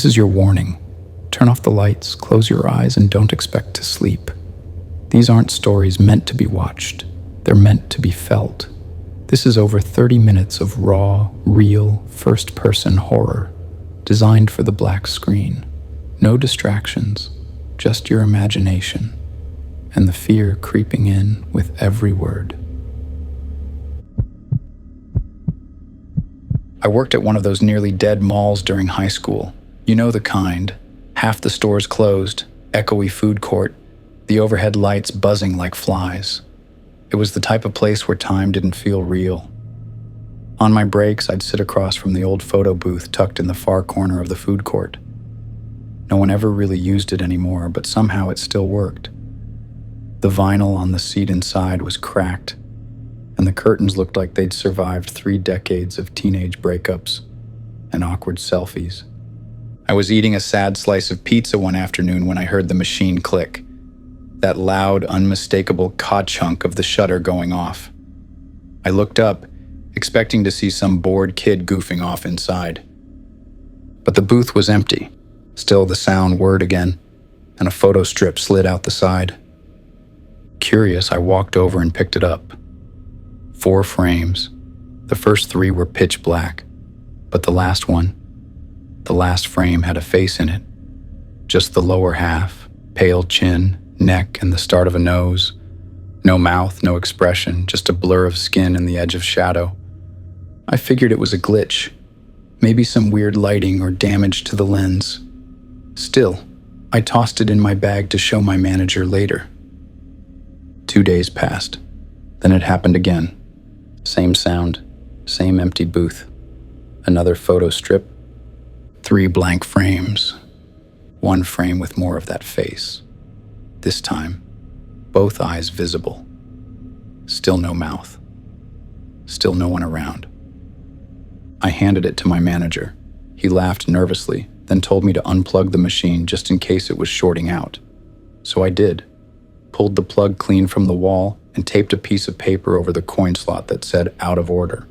This is your warning. Turn off the lights, close your eyes, and don't expect to sleep. These aren't stories meant to be watched. They're meant to be felt. This is over 30 minutes of raw, real, first-person horror, designed for the black screen. No distractions, just your imagination, and the fear creeping in with every word. I worked at one of those nearly dead malls during high school. You know the kind. Half the stores closed, echoey food court, the overhead lights buzzing like flies. It was the type of place where time didn't feel real. On my breaks, I'd sit across from the old photo booth tucked in the far corner of the food court. No one ever really used it anymore, but somehow it still worked. The vinyl on the seat inside was cracked, and the curtains looked like they'd survived 3 decades of teenage breakups and awkward selfies. I was eating a sad slice of pizza one afternoon when I heard the machine click. That loud, unmistakable ka-chunk of the shutter going off. I looked up, expecting to see some bored kid goofing off inside. But the booth was empty. Still the sound whirred again, and a photo strip slid out the side. Curious, I walked over and picked it up. 4 frames. The first 3 were pitch black, but the last frame had a face in it. Just the lower half, pale chin, neck, and the start of a nose. No mouth, no expression, just a blur of skin and the edge of shadow. I figured it was a glitch, maybe some weird lighting or damage to the lens. Still, I tossed it in my bag to show my manager later. 2 days passed. Then it happened again. Same sound, same empty booth. Another photo strip. 3 blank frames. 1 frame with more of that face. This time, both eyes visible. Still no mouth. Still no one around. I handed it to my manager. He laughed nervously, then told me to unplug the machine just in case it was shorting out. So I did. Pulled the plug clean from the wall and taped a piece of paper over the coin slot that said out of order.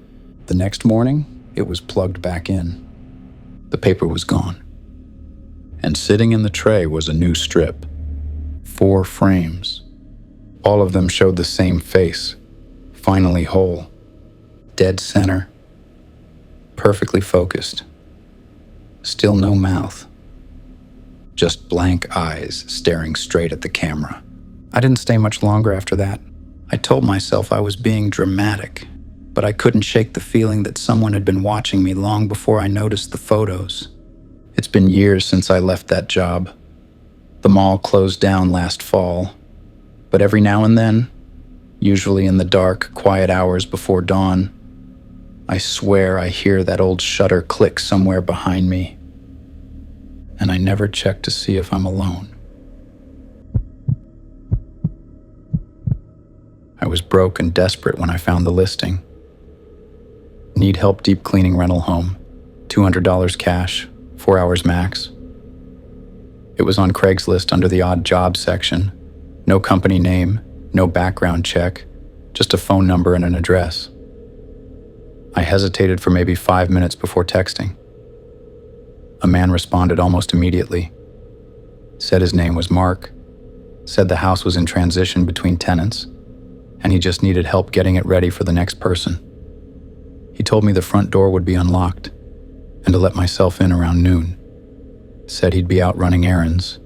The next morning, it was plugged back in. The paper was gone. And sitting in the tray was a new strip. 4 frames. All of them showed the same face, finally whole, dead center, perfectly focused. Still no mouth. Just blank eyes staring straight at the camera. I didn't stay much longer after that. I told myself I was being dramatic, but I couldn't shake the feeling that someone had been watching me long before I noticed the photos. It's been years since I left that job. The mall closed down last fall, but every now and then, usually in the dark, quiet hours before dawn, I swear I hear that old shutter click somewhere behind me, and I never check to see if I'm alone. I was broke and desperate when I found the listing. Need help deep cleaning rental home, $200 cash, 4 hours max. It was on Craigslist under the odd job section. No company name, no background check, just a phone number and an address. I hesitated for maybe 5 minutes before texting. A man responded almost immediately. Said his name was Mark. Said the house was in transition between tenants, and he just needed help getting it ready for the next person. He told me the front door would be unlocked and to let myself in around noon. Said he'd be out running errands,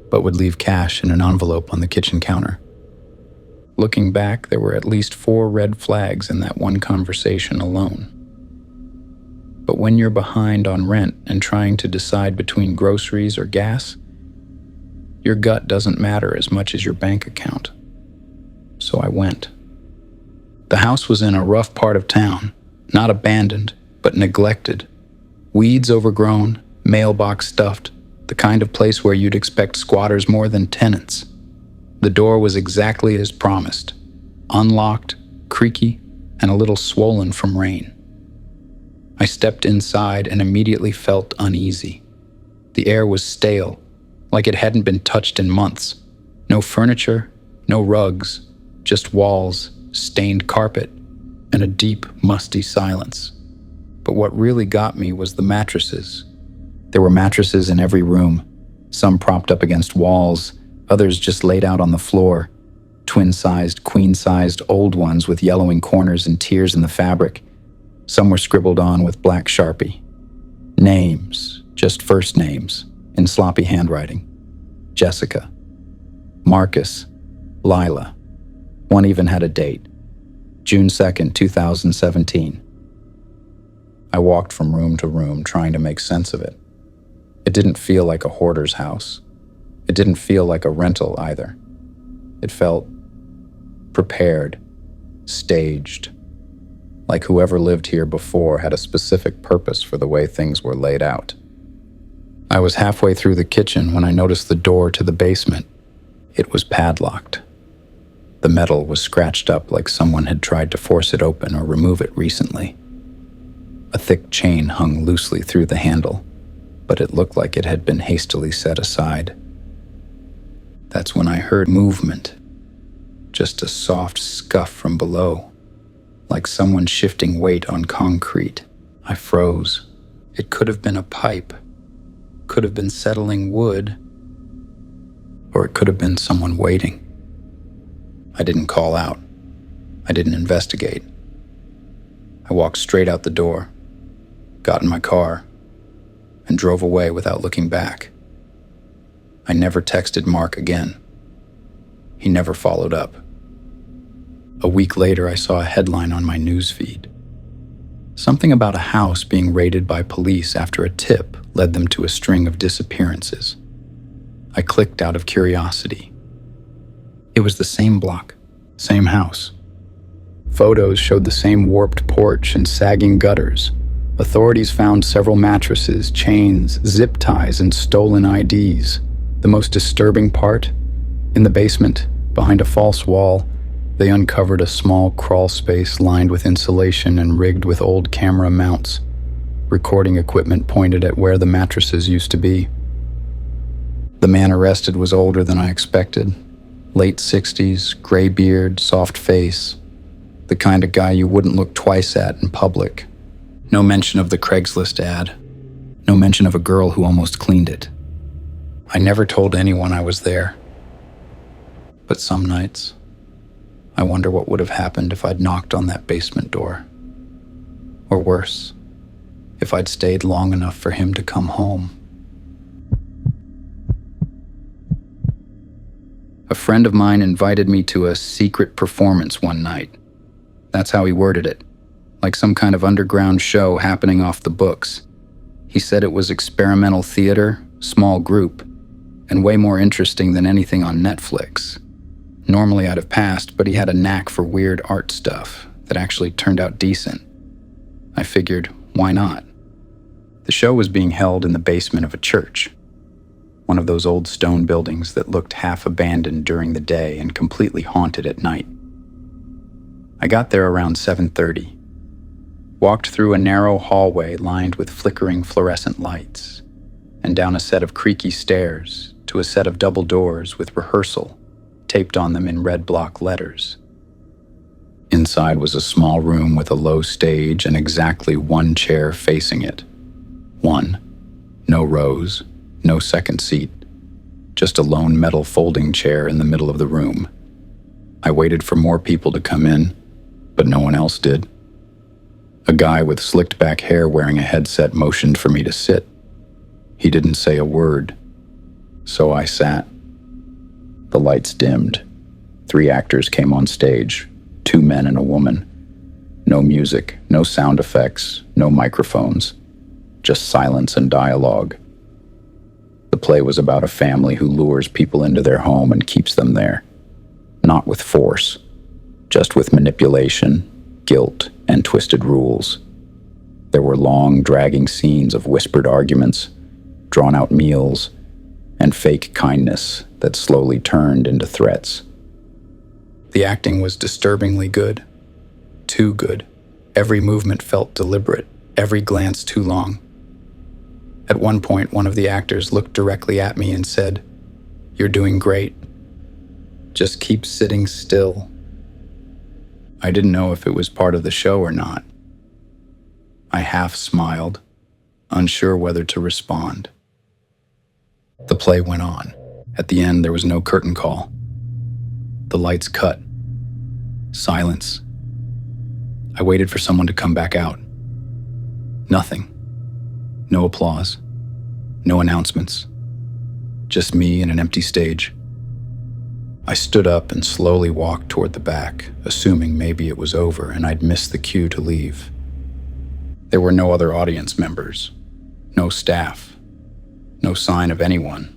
but would leave cash in an envelope on the kitchen counter. Looking back, there were at least 4 red flags in that one conversation alone. But when you're behind on rent and trying to decide between groceries or gas, your gut doesn't matter as much as your bank account. So I went. The house was in a rough part of town, not abandoned, but neglected. Weeds overgrown, mailbox stuffed, the kind of place where you'd expect squatters more than tenants. The door was exactly as promised, unlocked, creaky, and a little swollen from rain. I stepped inside and immediately felt uneasy. The air was stale, like it hadn't been touched in months. No furniture, no rugs, just walls, stained carpet, and a deep, musty silence. But what really got me was the mattresses. There were mattresses in every room, some propped up against walls, others just laid out on the floor. Twin-sized, queen-sized old ones with yellowing corners and tears in the fabric. Some were scribbled on with black Sharpie. Names, just first names, in sloppy handwriting. Jessica, Marcus, Lila. One even had a date, June 2nd, 2017. I walked from room to room trying to make sense of it. It didn't feel like a hoarder's house. It didn't feel like a rental either. It felt prepared, staged, like whoever lived here before had a specific purpose for the way things were laid out. I was halfway through the kitchen when I noticed the door to the basement. It was padlocked. The metal was scratched up like someone had tried to force it open or remove it recently. A thick chain hung loosely through the handle, but it looked like it had been hastily set aside. That's when I heard movement. Just a soft scuff from below, like someone shifting weight on concrete. I froze. It could have been a pipe, could have been settling wood, or it could have been someone waiting. I didn't call out. I didn't investigate. I walked straight out the door, got in my car, and drove away without looking back. I never texted Mark again. He never followed up. A week later, I saw a headline on my news feed. Something about a house being raided by police after a tip led them to a string of disappearances. I clicked out of curiosity. It was the same block, same house. Photos showed the same warped porch and sagging gutters. Authorities found several mattresses, chains, zip ties, and stolen IDs. The most disturbing part? In the basement, behind a false wall, they uncovered a small crawl space lined with insulation and rigged with old camera mounts. Recording equipment pointed at where the mattresses used to be. The man arrested was older than I expected. Late 60s, gray beard, soft face. The kind of guy you wouldn't look twice at in public. No mention of the Craigslist ad. No mention of a girl who almost cleaned it. I never told anyone I was there. But some nights, I wonder what would have happened if I'd knocked on that basement door. Or worse, if I'd stayed long enough for him to come home. A friend of mine invited me to a secret performance one night. That's how he worded it, like some kind of underground show happening off the books. He said it was experimental theater, small group, and way more interesting than anything on Netflix. Normally I'd have passed, but he had a knack for weird art stuff that actually turned out decent. I figured, why not? The show was being held in the basement of a church, one of those old stone buildings that looked half abandoned during the day and completely haunted at night. I got there around 7:30, walked through a narrow hallway lined with flickering fluorescent lights, and down a set of creaky stairs to a set of double doors with rehearsal taped on them in red block letters. Inside was a small room with a low stage and exactly one chair facing it. One. No rows, no second seat. Just a lone metal folding chair in the middle of the room. I waited for more people to come in, but no one else did. A guy with slicked back hair wearing a headset motioned for me to sit. He didn't say a word, so I sat. The lights dimmed. 3 actors came on stage, 2 men and a woman. No music, no sound effects, no microphones, just silence and dialogue. The play was about a family who lures people into their home and keeps them there. Not with force, just with manipulation, guilt, and twisted rules. There were long, dragging scenes of whispered arguments, drawn-out meals, and fake kindness that slowly turned into threats. The acting was disturbingly good. Too good. Every movement felt deliberate, every glance too long. At one point, one of the actors looked directly at me and said, "You're doing great. Just keep sitting still." I didn't know if it was part of the show or not. I half smiled, unsure whether to respond. The play went on. At the end, there was no curtain call. The lights cut. Silence. I waited for someone to come back out. Nothing. No applause. No announcements. Just me and an empty stage. I stood up and slowly walked toward the back, assuming maybe it was over and I'd missed the cue to leave. There were no other audience members, no staff, no sign of anyone.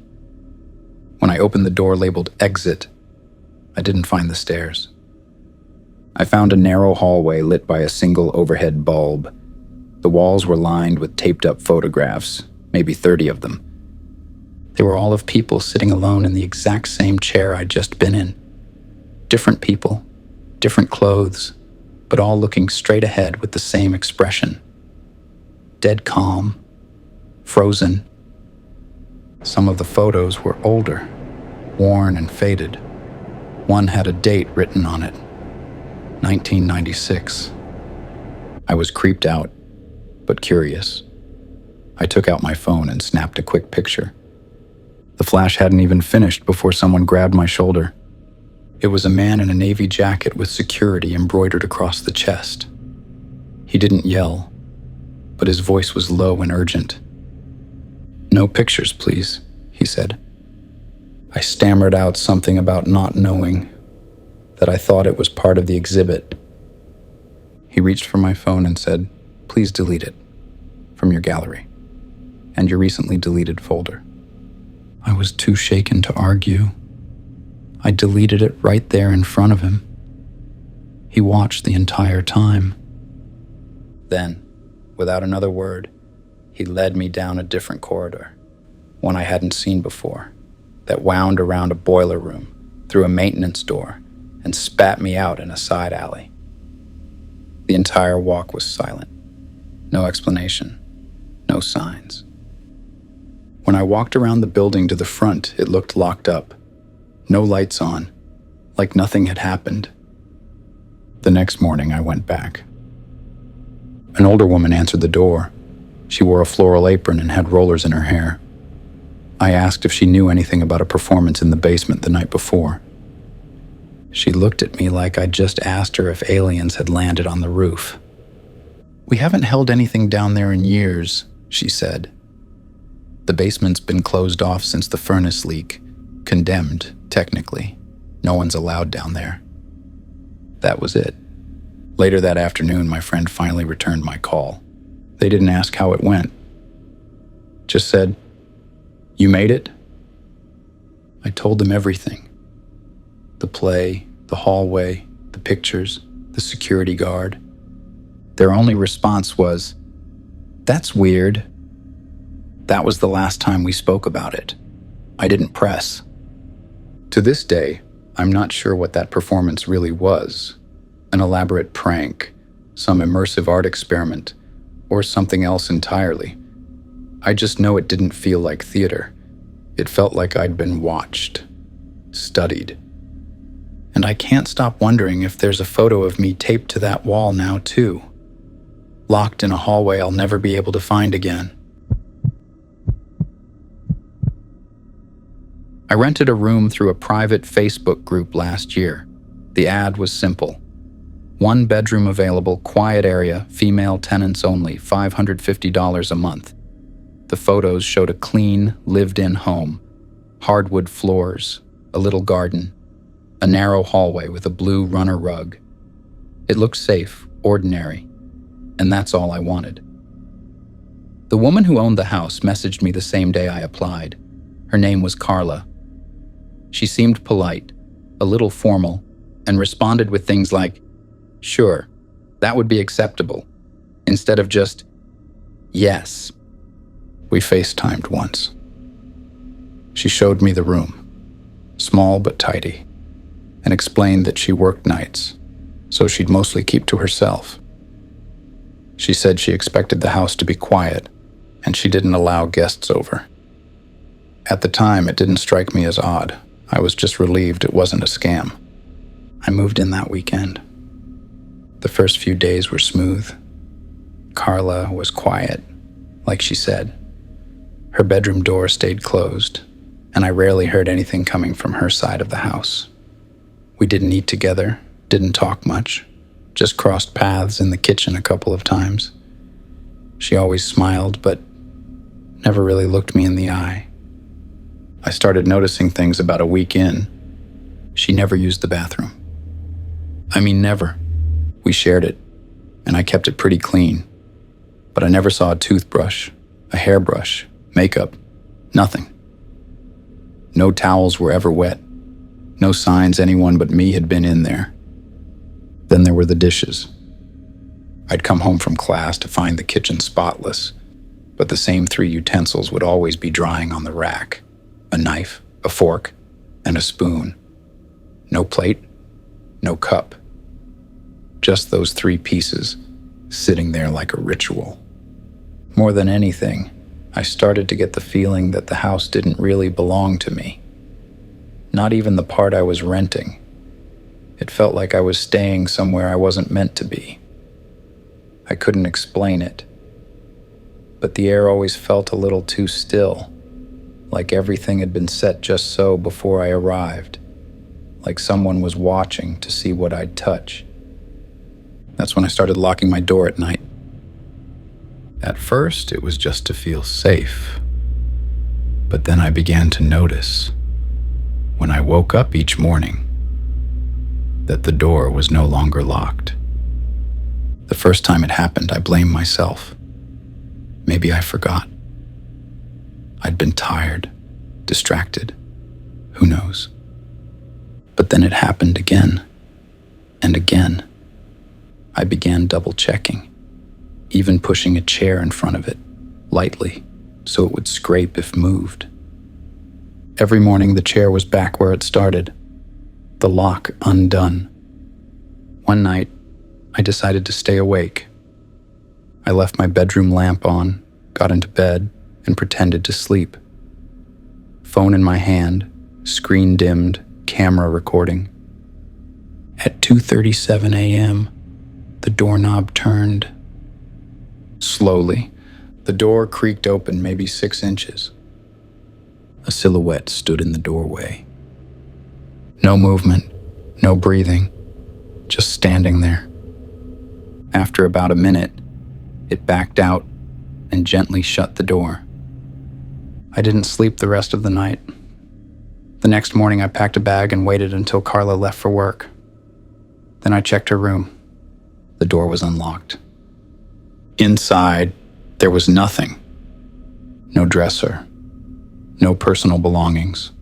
When I opened the door labeled exit, I didn't find the stairs. I found a narrow hallway lit by a single overhead bulb. The walls were lined with taped-up photographs, maybe 30 of them. They were all of people sitting alone in the exact same chair I'd just been in. Different people, different clothes, but all looking straight ahead with the same expression. Dead calm, frozen. Some of the photos were older, worn and faded. One had a date written on it, 1996. I was creeped out, but curious. I took out my phone and snapped a quick picture. The flash hadn't even finished before someone grabbed my shoulder. It was a man in a navy jacket with security embroidered across the chest. He didn't yell, but his voice was low and urgent. "No pictures, please," he said. I stammered out something about not knowing, that I thought it was part of the exhibit. He reached for my phone and said, "Please delete it from your gallery and your recently deleted folder." I was too shaken to argue. I deleted it right there in front of him. He watched the entire time. Then, without another word, he led me down a different corridor, one I hadn't seen before, that wound around a boiler room, through a maintenance door, and spat me out in a side alley. The entire walk was silent. No explanation, no signs. When I walked around the building to the front, it looked locked up. No lights on, like nothing had happened. The next morning, I went back. An older woman answered the door. She wore a floral apron and had rollers in her hair. I asked if she knew anything about a performance in the basement the night before. She looked at me like I'd just asked her if aliens had landed on the roof. "We haven't held anything down there in years," she said. "The basement's been closed off since the furnace leak. Condemned, technically. No one's allowed down there." That was it. Later that afternoon, my friend finally returned my call. They didn't ask how it went. Just said, "You made it?" I told them everything. The play, the hallway, the pictures, the security guard. Their only response was, "That's weird." That was the last time we spoke about it. I didn't press. To this day, I'm not sure what that performance really was. An elaborate prank, some immersive art experiment, or something else entirely. I just know it didn't feel like theater. It felt like I'd been watched, studied. And I can't stop wondering if there's a photo of me taped to that wall now too, locked in a hallway I'll never be able to find again. I rented a room through a private Facebook group last year. The ad was simple. 1 bedroom available, quiet area, female tenants only, $550 a month. The photos showed a clean, lived-in home, hardwood floors, a little garden, a narrow hallway with a blue runner rug. It looked safe, ordinary, and that's all I wanted. The woman who owned the house messaged me the same day I applied. Her name was Carla. She seemed polite, a little formal, and responded with things like, "Sure, that would be acceptable," instead of just, "Yes." We FaceTimed once. She showed me the room, small but tidy, and explained that she worked nights, so she'd mostly keep to herself. She said she expected the house to be quiet, and she didn't allow guests over. At the time, it didn't strike me as odd. I was just relieved it wasn't a scam. I moved in that weekend. The first few days were smooth. Carla was quiet, Like she said, her bedroom door stayed closed, and I rarely heard anything coming from her side of the house. We didn't eat together, didn't talk much, just crossed paths in the kitchen a couple of times. She always smiled, but never really looked me in the eye. I started noticing things about a week in. She never used the bathroom. I mean, never. We shared it, and I kept it pretty clean. But I never saw a toothbrush, a hairbrush, makeup, nothing. No towels were ever wet. No signs anyone but me had been in there. Then there were the dishes. I'd come home from class to find the kitchen spotless, but the same 3 utensils would always be drying on the rack: a knife, a fork, and a spoon. No plate, no cup. Just those 3 pieces, sitting there like a ritual. More than anything, I started to get the feeling that the house didn't really belong to me. Not even the part I was renting. It felt like I was staying somewhere I wasn't meant to be. I couldn't explain it, but the air always felt a little too still, like everything had been set just so before I arrived, like someone was watching to see what I'd touch. That's when I started locking my door at night. At first, it was just to feel safe, but then I began to notice, when I woke up each morning, that the door was no longer locked. The first time it happened, I blamed myself. Maybe I forgot. I'd been tired, distracted, who knows? But then it happened again and again. I began double-checking, even pushing a chair in front of it, lightly, so it would scrape if moved. Every morning the chair was back where it started, the lock undone. One night, I decided to stay awake. I left my bedroom lamp on, got into bed, and pretended to sleep. Phone in my hand, screen dimmed, camera recording. At 2:37 a.m., the doorknob turned. Slowly, the door creaked open maybe 6 inches. A silhouette stood in the doorway. No movement, no breathing, just standing there. After about a minute, it backed out and gently shut the door. I didn't sleep the rest of the night. The next morning, I packed a bag and waited until Carla left for work. Then I checked her room. The door was unlocked. Inside, there was nothing. No dresser, no personal belongings,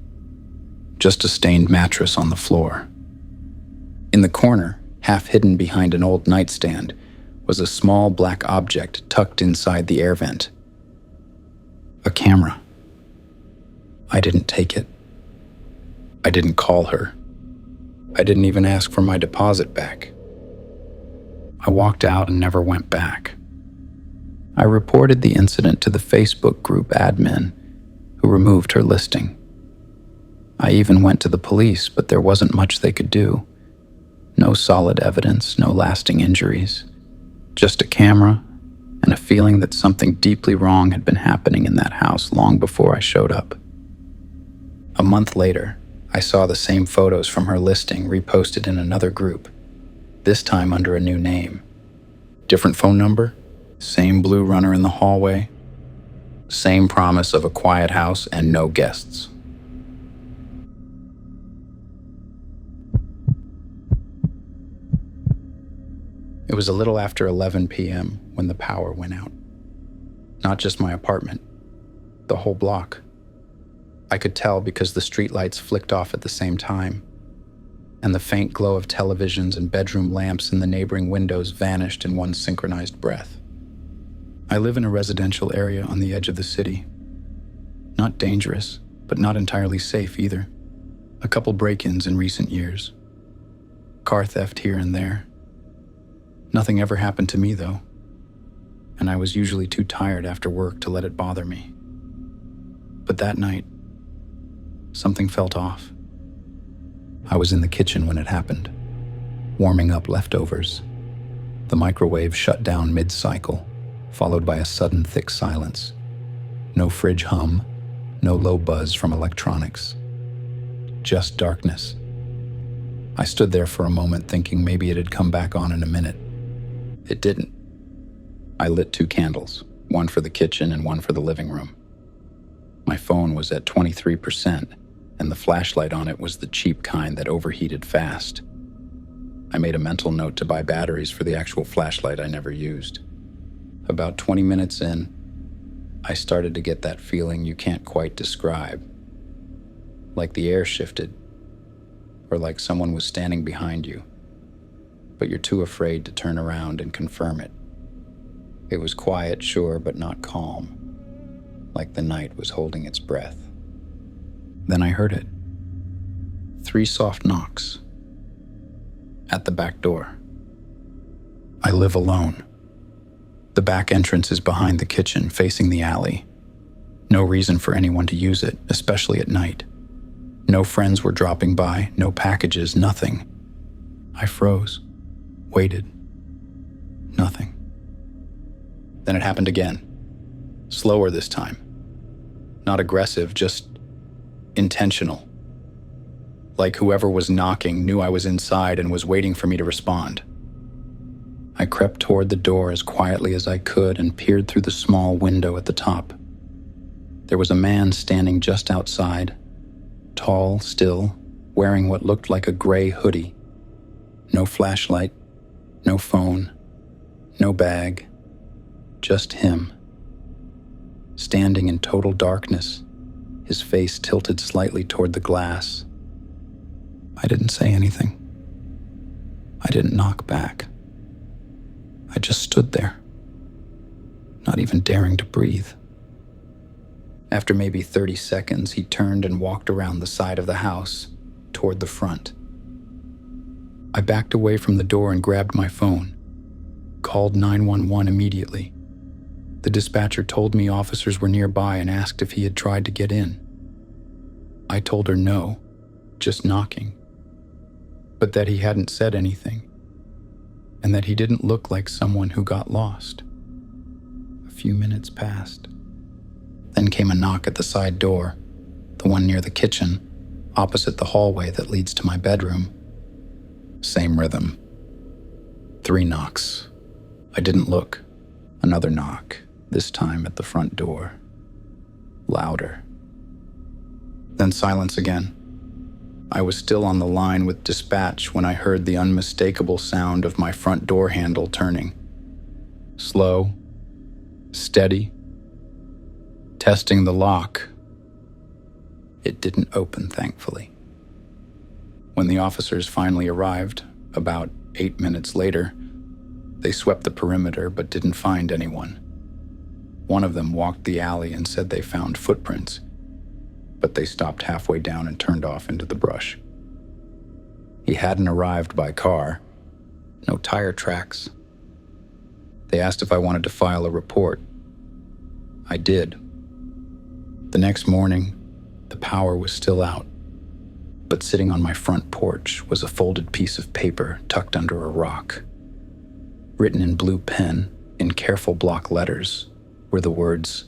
just a stained mattress on the floor. In the corner, half hidden behind an old nightstand, was a small black object tucked inside the air vent. A camera. I didn't take it. I didn't call her. I didn't even ask for my deposit back. I walked out and never went back. I reported the incident to the Facebook group admin, who removed her listing. I even went to the police, but there wasn't much they could do. No solid evidence, no lasting injuries. Just a camera and a feeling that something deeply wrong had been happening in that house long before I showed up. A month later, I saw the same photos from her listing reposted in another group, this time under a new name. Different phone number, same blue runner in the hallway, same promise of a quiet house and no guests. It was a little after 11 p.m. when the power went out. Not just my apartment, the whole block. I could tell because the streetlights flicked off at the same time, and the faint glow of televisions and bedroom lamps in the neighboring windows vanished in one synchronized breath. I live in a residential area on the edge of the city. Not dangerous, but not entirely safe either. A couple break-ins in recent years. Car theft here and there. Nothing ever happened to me, though, and I was usually too tired after work to let it bother me. But that night, something felt off. I was in the kitchen when it happened, warming up leftovers. The microwave shut down mid-cycle, followed by a sudden thick silence. No fridge hum, no low buzz from electronics. Just darkness. I stood there for a moment thinking maybe it had come back on in a minute. It didn't. I lit 2 candles, one for the kitchen and one for the living room. My phone was at 23%, and the flashlight on it was the cheap kind that overheated fast. I made a mental note to buy batteries for the actual flashlight I never used. About 20 minutes in, I started to get that feeling you can't quite describe. Like the air shifted, or like someone was standing behind you, but you're too afraid to turn around and confirm it. It was quiet, sure, but not calm, like the night was holding its breath. Then I heard it. 3 soft knocks. At the back door. I live alone. The back entrance is behind the kitchen, facing the alley. No reason for anyone to use it, especially at night. No friends were dropping by, no packages, nothing. I froze, waited. Nothing. Then it happened again. Slower this time. Not aggressive, just intentional. Like whoever was knocking knew I was inside and was waiting for me to respond. I crept toward the door as quietly as I could and peered through the small window at the top. There was a man standing just outside, tall, still, wearing what looked like a gray hoodie. No flashlight, no phone, no bag, just him. Standing in total darkness, his face tilted slightly toward the glass. I didn't say anything. I didn't knock back. I just stood there, not even daring to breathe. After maybe 30 seconds, he turned and walked around the side of the house, toward the front. I backed away from the door and grabbed my phone. Called 911 immediately. The dispatcher told me officers were nearby and asked if he had tried to get in. I told her no, just knocking. But that he hadn't said anything, and that he didn't look like someone who got lost. A few minutes passed. Then came a knock at the side door, the one near the kitchen, opposite the hallway that leads to my bedroom. Same rhythm. 3 knocks. I didn't look. Another knock, this time at the front door. Louder. Then silence again. I was still on the line with dispatch when I heard the unmistakable sound of my front door handle turning. Slow, steady, testing the lock. It didn't open, thankfully. When the officers finally arrived, about 8 minutes later, they swept the perimeter but didn't find anyone. One of them walked the alley and said they found footprints, but they stopped halfway down and turned off into the brush. He hadn't arrived by car. No tire tracks. They asked if I wanted to file a report. I did. The next morning, the power was still out, but sitting on my front porch was a folded piece of paper tucked under a rock. Written in blue pen, in careful block letters, were the words,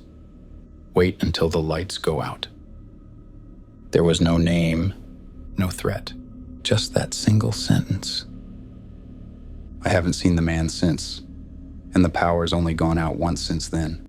"Wait until the lights go out." There was no name, no threat, just that single sentence. I haven't seen the man since, and the power's only gone out once since then.